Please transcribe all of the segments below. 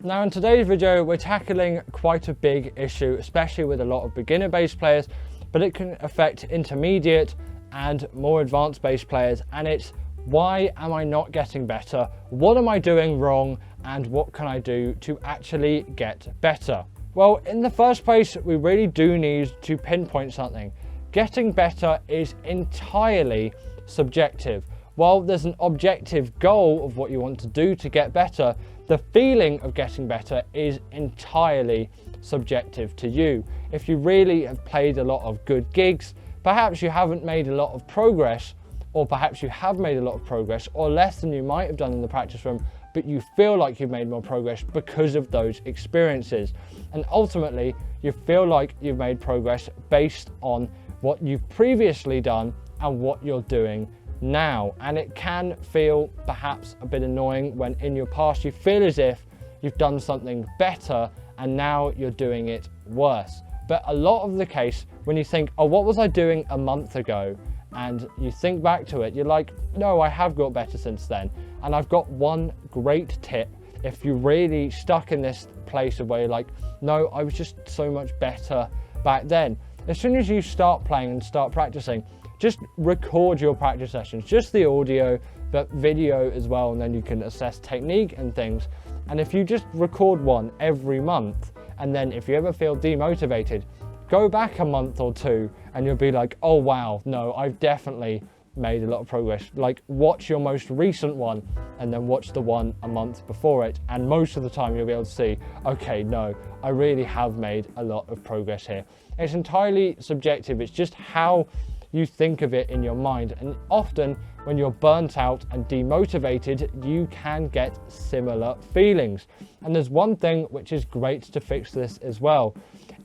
Now in today's video, we're tackling quite a big issue, especially with a lot of beginner bass players, but it can affect intermediate and more advanced bass players, and it's why am I not getting better? What am I doing wrong? And what can I do to actually get better? Well, in the first place, we really do need to pinpoint something. Getting better is entirely subjective. While there's an objective goal of what you want to do to get better, the feeling of getting better is entirely subjective to you. If you really have played a lot of good gigs, perhaps you haven't made a lot of progress, or perhaps you have made a lot of progress, or less than you might have done in the practice room, but you feel like you've made more progress because of those experiences. And ultimately, you feel like you've made progress based on what you've previously done and what you're doing now. And it can feel perhaps a bit annoying when in your past you feel as if you've done something better and now you're doing it worse. But a lot of the case, when you think, oh, what was I doing a month ago? And you think back to it, you're like, no, I have got better since then. And I've got one great tip. If you're really stuck in this place of where you're like, no, I was just so much better back then. As soon as you start playing and start practicing, just record your practice sessions, just the audio, but video as well, and then you can assess technique and things. And if you just record one every month, and then if you ever feel demotivated, go back a month or two and you'll be like, oh wow, no, I've definitely made a lot of progress. Like, watch your most recent one and then watch the one a month before it, and most of the time you'll be able to see, okay, no, I really have made a lot of progress here. It's entirely subjective. It's just how you think of it in your mind, and often when you're burnt out and demotivated, you can get similar feelings. And there's one thing which is great to fix this as well,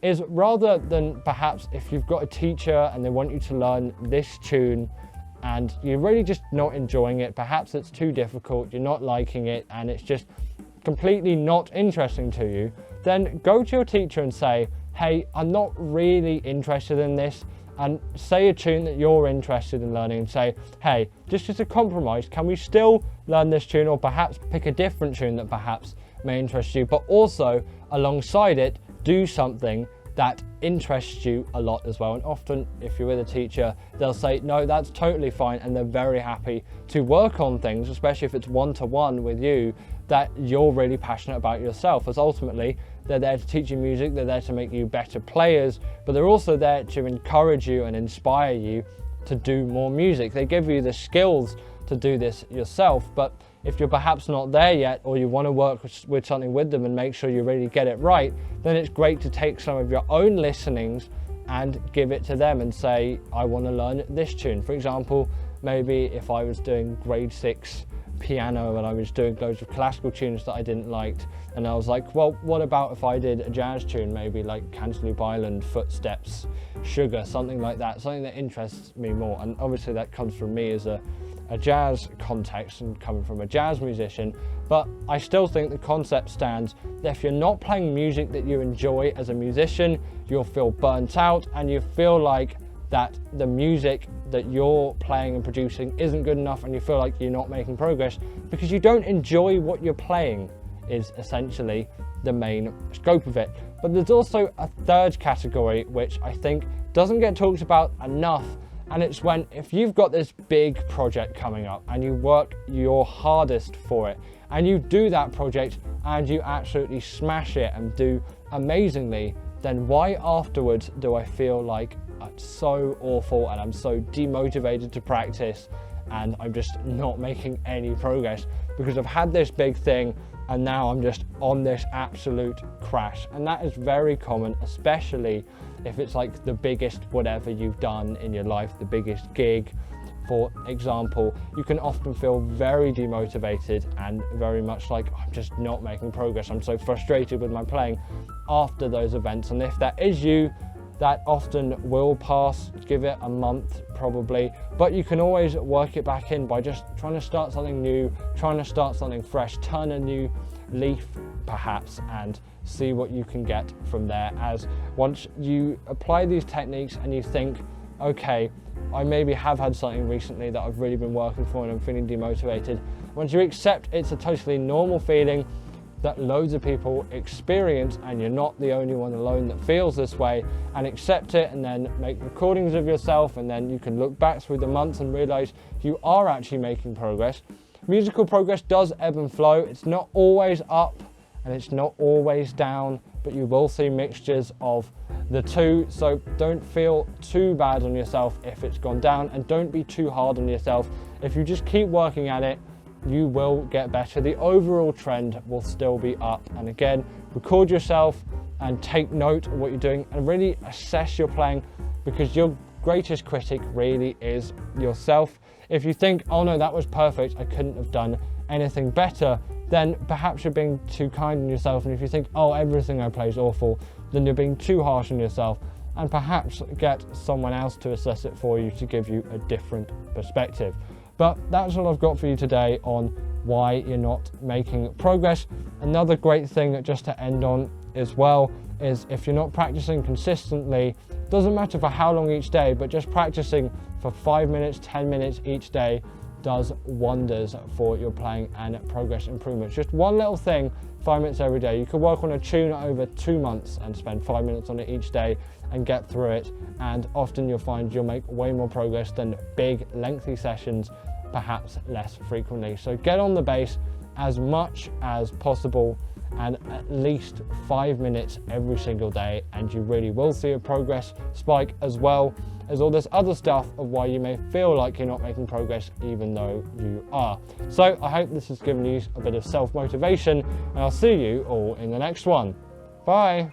is rather than perhaps if you've got a teacher and they want you to learn this tune and you're really just not enjoying it, perhaps it's too difficult, you're not liking it, and it's just completely not interesting to you, then go to your teacher and say, hey, I'm not really interested in this, and say a tune that you're interested in learning and say, hey, just as a compromise, can we still learn this tune, or perhaps pick a different tune that perhaps may interest you, but also alongside it, do something that interests you a lot as well. And often if you're with a teacher, they'll say, no, that's totally fine, and they're very happy to work on things, especially if it's one-to-one with you, that you're really passionate about yourself, as ultimately they're there to teach you music, they're there to make you better players, but they're also there to encourage you and inspire you to do more music. They give you the skills to do this yourself, but if you're perhaps not there yet, or you want to work with something with them and make sure you really get it right, then it's great to take some of your own listenings and give it to them and say, I want to learn this tune. For example, maybe if I was doing grade 6 piano and I was doing loads of classical tunes that I didn't like, and I was like, well, what about if I did a jazz tune, maybe like Cantaloupe Island, Footsteps, Sugar, something like that, something that interests me more. And obviously that comes from me as a jazz context and coming from a jazz musician, but I still think the concept stands that if you're not playing music that you enjoy as a musician, you'll feel burnt out and you feel like that the music that you're playing and producing isn't good enough, and you feel like you're not making progress because you don't enjoy what you're playing, is essentially the main scope of it. But there's also a third category which I think doesn't get talked about enough, and it's when if you've got this big project coming up and you work your hardest for it and you do that project and you absolutely smash it and do amazingly, then why afterwards do I feel like it's so awful and I'm so demotivated to practice and I'm just not making any progress because I've had this big thing and now I'm just on this absolute crash? And that is very common, especially if it's like the biggest whatever you've done in your life, the biggest gig, for example. You can often feel very demotivated and very much like, I'm just not making progress, I'm so frustrated with my playing after those events. And if that is you, that often will pass. Give it a month probably, but you can always work it back in by just trying to start something new, trying to start something fresh, turn a new leaf perhaps, and see what you can get from there. As once you apply these techniques and you think, okay, I maybe have had something recently that I've really been working for and I'm feeling demotivated, once you accept it's a totally normal feeling, that loads of people experience, and you're not the only one alone that feels this way, and accept it, and then make recordings of yourself, and then you can look back through the months and realize you are actually making progress. Musical progress does ebb and flow. It's not always up and it's not always down, but you will see mixtures of the two. So don't feel too bad on yourself if it's gone down, and don't be too hard on yourself. If you just keep working at it, you will get better. The overall trend will still be up. And again, record yourself and take note of what you're doing and really assess your playing, because your greatest critic really is yourself. If you think, oh no, that was perfect, I couldn't have done anything better, then perhaps you're being too kind on yourself. And if you think, oh, everything I play is awful, then you're being too harsh on yourself, and perhaps get someone else to assess it for you to give you a different perspective. But that's all I've got for you today on why you're not making progress. Another great thing just to end on as well is, if you're not practicing consistently, doesn't matter for how long each day, but just practicing for 5 minutes, 10 minutes each day does wonders for your playing and progress improvements. Just one little thing, 5 minutes every day. You could work on a tune over 2 months and spend 5 minutes on it each day and get through it. And often you'll find you'll make way more progress than big, lengthy sessions, perhaps less frequently. So get on the bass as much as possible, and at least 5 minutes every single day, and you really will see a progress spike, as well as all this other stuff of why you may feel like you're not making progress even though you are. So I hope this has given you a bit of self-motivation, and I'll see you all in the next one. Bye.